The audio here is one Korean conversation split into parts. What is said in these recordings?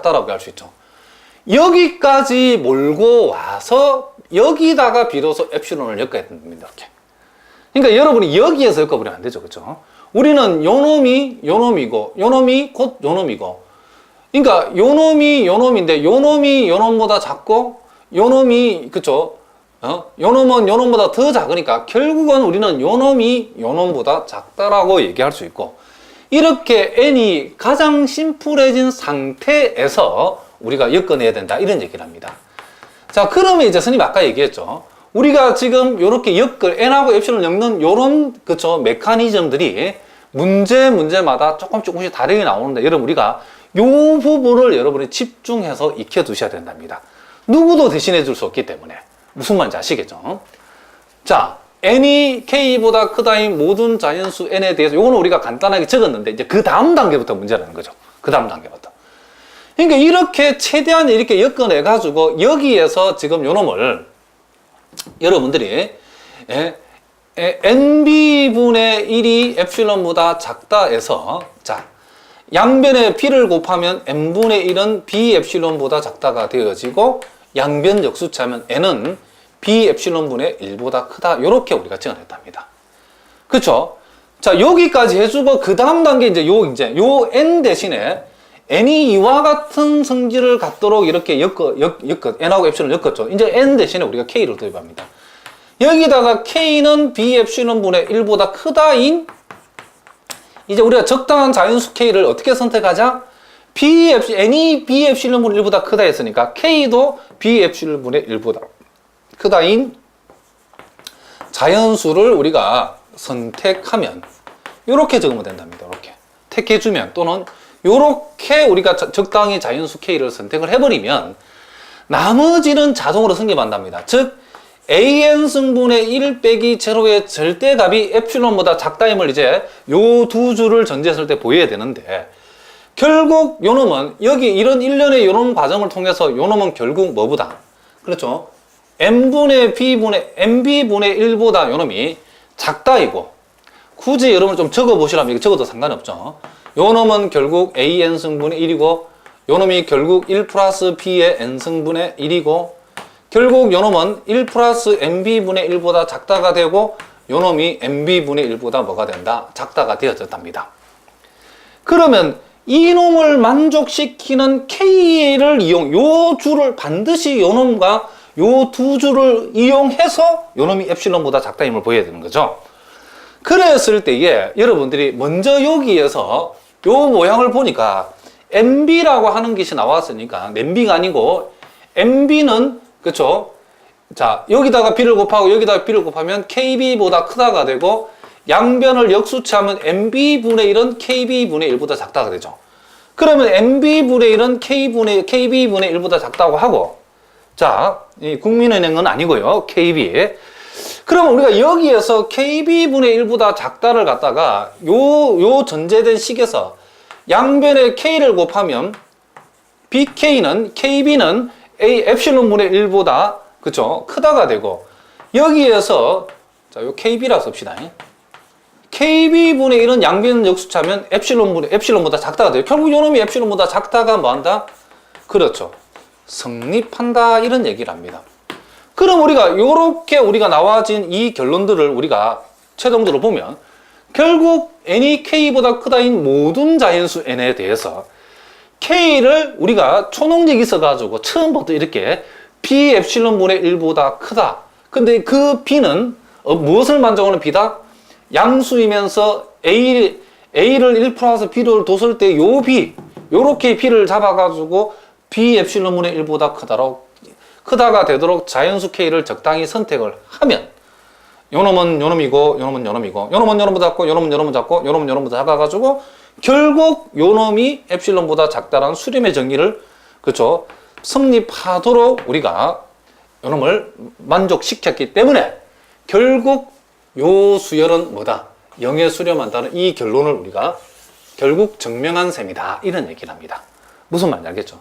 작다라고 할 수 있죠. 여기까지 몰고 와서 여기다가 비로소 엡실론을 엮어야 됩니다. 이렇게. 그러니까 여러분이 여기에서 엮어버리면 안 되죠. 그렇죠? 우리는 요놈이 요놈이고 요놈이 곧 요놈이고, 그러니까 요놈이 요놈인데 요놈이 요놈보다 작고 요놈이, 그쵸? 요놈은 요놈보다 더 작으니까 결국은 우리는 요놈이 요놈보다 작다라고 얘기할 수 있고, 이렇게 n이 가장 심플해진 상태에서 우리가 엮어내야 된다, 이런 얘기를 합니다. 자, 그러면 이제 선생님 아까 얘기했죠. 우리가 지금 요렇게 n하고 엡실론을 엮는 요런, 그쵸, 메커니즘들이 문제마다 조금씩 다르게 나오는데, 여러분 우리가 요 부분을 여러분이 집중해서 익혀두셔야 된답니다. 누구도 대신해 줄 수 없기 때문에. 무슨 말인지 아시겠죠? 자, n이 k보다 크다인 모든 자연수 n에 대해서 요거는 우리가 간단하게 적었는데, 이제 그 다음 단계부터 문제라는 거죠. 그 다음 단계부터. 그러니까 이렇게 최대한 이렇게 엮어내 가지고 여기에서 지금 요놈을 여러분들이 nb분의 1이 엡실론보다 작다 해서, 자, 양변에 b를 곱하면 n분의 1은 b 엡실론보다 작다가 되어지고, 양변 역수차하면 n은 b 엡실론분의 1보다 크다, 요렇게 우리가 적어냈답니다. 그쵸? 자, 여기까지 해주고 그 다음 단계 이제 요 n 대신에 n이 이와 같은 성질을 갖도록 이렇게 n하고 엡실론을 엮었죠. 이제 n 대신에 우리가 k를 도입합니다. 여기다가 k는 b 엡실론분의 1보다 크다인, 이제 우리가 적당한 자연수 k를 어떻게 선택하자? n이 b 엡실론분의 1보다 크다 했으니까 k도 b 엡실론분의 1보다 크다인 자연수를 우리가 선택하면 이렇게 적으면 된답니다. 이렇게 택해주면, 또는 이렇게 우리가 적당히 자연수 k를 선택을 해버리면 나머지는 자동으로 성립한답니다. 즉 an 승분의 1 빼기 제로의 절대값이 엡실론보다 작다임을 이제 요 두 줄을 전제했을 때 보여야 되는데, 결국 요놈은 여기 이런 일련의 요놈 과정을 통해서 요놈은 결국 뭐보다, 그렇죠? nb분의 1보다 요놈이 작다이고, 굳이 여러분 좀 적어보시라면 이거 적어도 상관없죠. 요놈은 결국 an 승분의 1이고, 요놈이 결국 1 플러스 b의 n 승분의 1이고, 결국 요놈은 1 플러스 nb분의 1보다 작다가 되고, 요놈이 nb분의 1보다 뭐가 된다? 작다가 되어졌답니다. 그러면 이놈을 만족시키는 k를 요 줄을 반드시 요놈과 요 두 줄을 이용해서 요놈이 엡실론보다 작다임을 보여야 되는 거죠. 그랬을 때에 여러분들이 먼저 여기에서 요 모양을 보니까 nb라고 하는 것이 나왔으니까 nb가 아니고 nb는, 그쵸? 자, 여기다가 b를 곱하고 여기다가 b를 곱하면 kb보다 크다가 되고, 양변을 역수치하면 nb분의 1은 kb분의 1보다 작다가 되죠. 그러면 nb분의 1은 kb분의 1보다 작다고 하고, 자, 이 국민은행은 아니고요, KB. 그러면 우리가 여기에서 kb분의 1보다 작다를 갖다가 요 전제된 식에서 양변에 k를 곱하면 kb는 엡실론분의 1보다, 그쵸, 크다가 되고, 여기에서 자, 요 kb라 씁시다. kb분의 1은 양변 역수차면 엡실론보다 작다가 돼요. 결국 요놈이 엡실론보다 작다가 뭐한다? 그렇죠, 성립한다, 이런 얘기를 합니다. 그럼 우리가 요렇게 우리가 나와진 이 결론들을 우리가 최종적으로 보면, 결국 n이 k보다 크다인 모든 자연수 n에 대해서 k를 우리가 초능력이 있어가지고 처음부터 이렇게 b 엡실론분의 1보다 크다. 근데 그 b는 무엇을 만족하는 b다? 양수이면서 a를 1 플러스 b를 뒀을 때 요 b, 요렇게 b를 잡아가지고 b 엡실론분의 1보다 크다가 되도록 자연수 k를 적당히 선택을 하면, 요놈은 요놈이고, 요놈은 요놈이고, 요놈은 요놈보다 작고, 요놈은 요놈보다 작고, 요놈은 요놈보다 작아가지고, 결국 요놈이 엡실론보다 작다라는 수렴의 정의를, 그렇죠, 성립하도록 우리가 요놈을 만족시켰기 때문에 결국 요 수열은 뭐다? 0에 수렴한다는 이 결론을 우리가 결국 증명한 셈이다, 이런 얘기를 합니다. 무슨 말인지 알겠죠?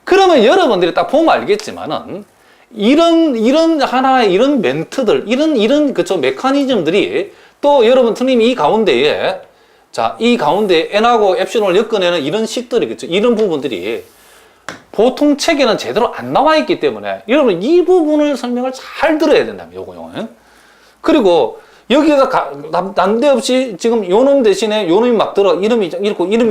그러면 여러분들이 딱 보면 알겠지만은 이런 하나의 이런 멘트들, 이런 그쵸, 메커니즘들이 또 여러분 선생님이 이 가운데에, 자, 이 가운데에 n하고 엡실론을 엮어내는 이런 식들이, 그쵸, 이런 부분들이 보통 책에는 제대로 안 나와 있기 때문에 여러분 이 부분을 설명을 잘 들어야 된답니다. 요거요. 그리고 여기에서 난데없이 지금 요놈 대신에 요놈이 막 들어 이름이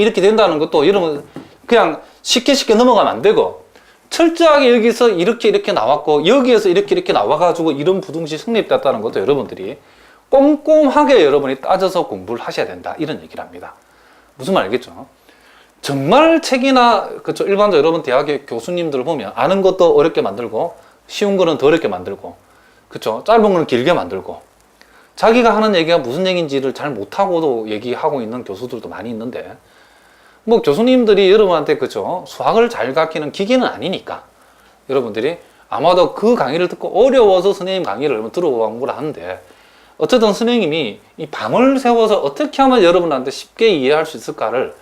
이렇게 된다는 것도 여러분 그냥 쉽게 넘어가면 안 되고 철저하게 여기서 이렇게 나왔고 여기에서 이렇게 나와가지고 이런 부등식 성립됐다는 것도 여러분들이 꼼꼼하게 여러분이 따져서 공부를 하셔야 된다 이런 얘기를 합니다. 무슨 말 알겠죠? 정말 책이나 그쵸 일반적으로 여러분 대학의 교수님들 보면 아는 것도 어렵게 만들고 쉬운 거는 더 어렵게 만들고 그쵸 짧은 거는 길게 만들고 자기가 하는 얘기가 무슨 얘기인지를 잘 못하고도 얘기하고 있는 교수들도 많이 있는데 뭐 교수님들이 여러분한테 그쵸 수학을 잘 가르치는 기계는 아니니까 여러분들이 아마도 그 강의를 듣고 어려워서 선생님 강의를 여러분 들어본 걸 하는데 어쨌든 선생님이 이 밤을 새워서 어떻게 하면 여러분한테 쉽게 이해할 수 있을까를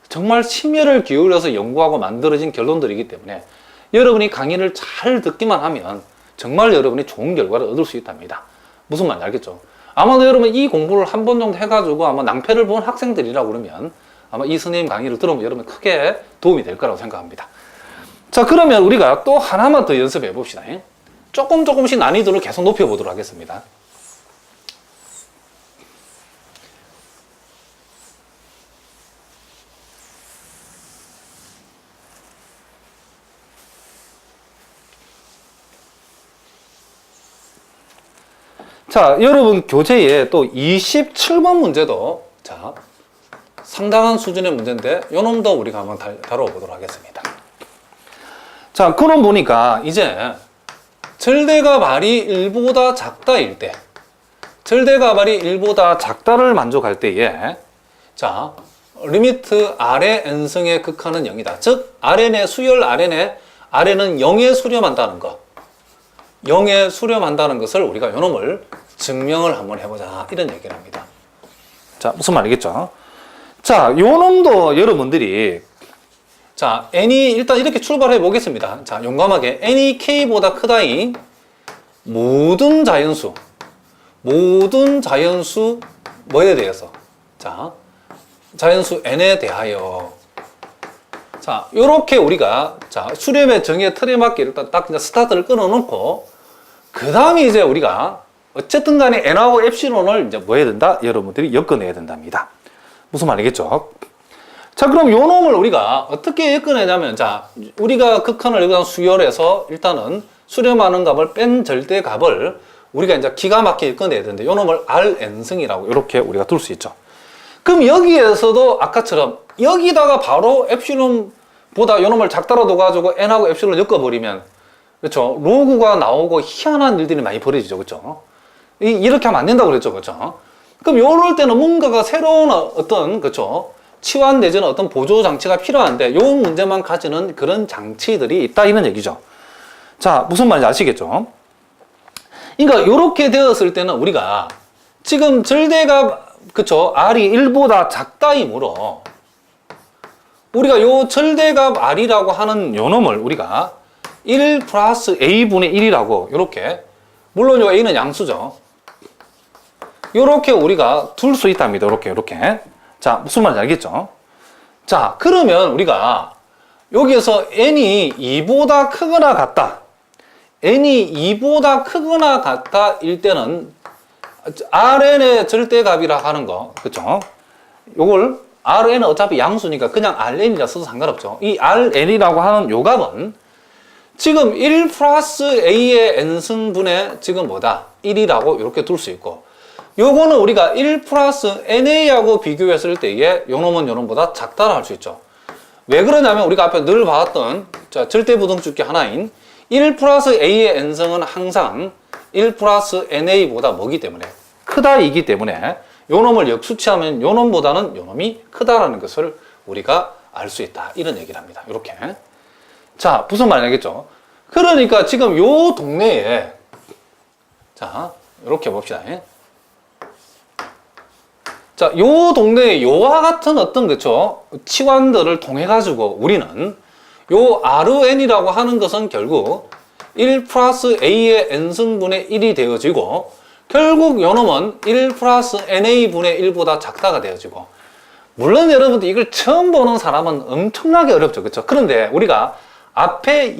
정말 심혈을 기울여서 연구하고 만들어진 결론들이기 때문에 여러분이 강의를 잘 듣기만 하면 정말 여러분이 좋은 결과를 얻을 수 있답니다. 무슨 말인지 알겠죠? 아마도 여러분 이 공부를 한 번 정도 해가지고 아마 낭패를 본 학생들이라고 그러면 아마 이 선생님 강의를 들으면 여러분 크게 도움이 될 거라고 생각합니다. 자, 그러면 우리가 또 하나만 더 연습해 봅시다. 조금씩 난이도를 계속 높여보도록 하겠습니다. 자, 여러분 교재에 또 27번 문제도 자 상당한 수준의 문제인데 요 놈도 우리가 한번 다뤄보도록 하겠습니다. 자, 그럼 보니까 이제 절대값 R이 1보다 작다일 때 절대값 R이 1보다 작다를 만족할 때에 자 리미트 R의 n승의 극한은 0이다. 즉 Rn의 수열 Rn의 Rn은 0에 수렴한다는 것 0에 수렴한다는 것을 우리가 요 놈을 증명을 한번 해보자 이런 얘기를 합니다. 자, 무슨 말이겠죠? 자, 요 놈도 여러분들이 자 n이 일단 이렇게 출발해 보겠습니다. 자, 용감하게 n이 k보다 크다인 모든 자연수 뭐에 대해서 자 자연수 n에 대하여 자 요렇게 우리가 자 수렴의 정의의 틀에 맞게 일단 딱 이제 스타트를 끊어놓고 그 다음에 이제 우리가 어쨌든 간에 n하고 엡실론을 이제 뭐 해야 된다? 여러분들이 엮어내야 된답니다. 무슨 말이겠죠? 자, 그럼 요 놈을 우리가 어떻게 엮어내냐면, 자, 우리가 극한을 여기다 수열해서 일단은 수렴하는 값을 뺀 절대값을 우리가 이제 기가 막히게 엮어내야 되는데, 요 놈을 Rn승이라고 이렇게 우리가 둘 수 있죠. 그럼 여기에서도 아까처럼 여기다가 바로 엡실론보다 요 놈을 작다로 둬가지고 n하고 엡실론 엮어버리면, 그렇죠? 로그가 나오고 희한한 일들이 많이 벌어지죠. 그렇죠? 이렇게 하면 안 된다고 그랬죠. 그렇죠? 그럼 요럴 때는 뭔가가 새로운 어떤, 그렇죠? 치환 내지는 어떤 보조 장치가 필요한데 요 문제만 가지는 그런 장치들이 있다 이런 얘기죠. 자, 무슨 말인지 아시겠죠? 그러니까 요렇게 되었을 때는 우리가 지금 절대값 그쵸? R이 1보다 작다이므로 우리가 요 절대값 R이라고 하는 요 놈을 우리가 1 플러스 A분의 1이라고 요렇게 물론 요 A는 양수죠. 요렇게 우리가 둘 수 있답니다. 요렇게. 자, 무슨 말인지 알겠죠? 자, 그러면 우리가 여기에서 n이 2보다 크거나 같다. n이 2보다 크거나 같다 일 때는 Rn의 절대값이라 하는 거, 그쵸? 요걸 Rn은 어차피 양수니까 그냥 Rn이라 써도 상관없죠. 이 Rn이라고 하는 요 값은 지금 1 플러스 A의 n승분의 지금 뭐다? 1이라고 이렇게 둘 수 있고 요거는 우리가 1 플러스 NA하고 비교했을 때에 요 놈은 요 놈보다 작다라 할 수 있죠. 왜 그러냐면 우리가 앞에 늘 봤던 자, 절대부등식 중 하나인 1 플러스 A의 n승은 항상 1 플러스 NA보다 뭐기 때문에 크다이기 때문에 요 놈을 역수치하면 요 놈보다는 요 놈이 크다라는 것을 우리가 알 수 있다. 이런 얘기를 합니다. 이렇게. 자, 무슨 말인지 알겠죠? 그러니까 지금 요 동네에 자, 이렇게 봅시다. 자, 요 동네에 요와 같은 어떤 그쵸 치환들을 통해 가지고 우리는 요 Rn이라고 하는 것은 결국 1 플러스 A의 n승분의 1이 되어지고 결국 요 놈은 1 플러스 NA분의 1보다 작다가 되어지고 물론 여러분들 이걸 처음 보는 사람은 엄청나게 어렵죠. 그렇죠? 그런데 우리가 앞에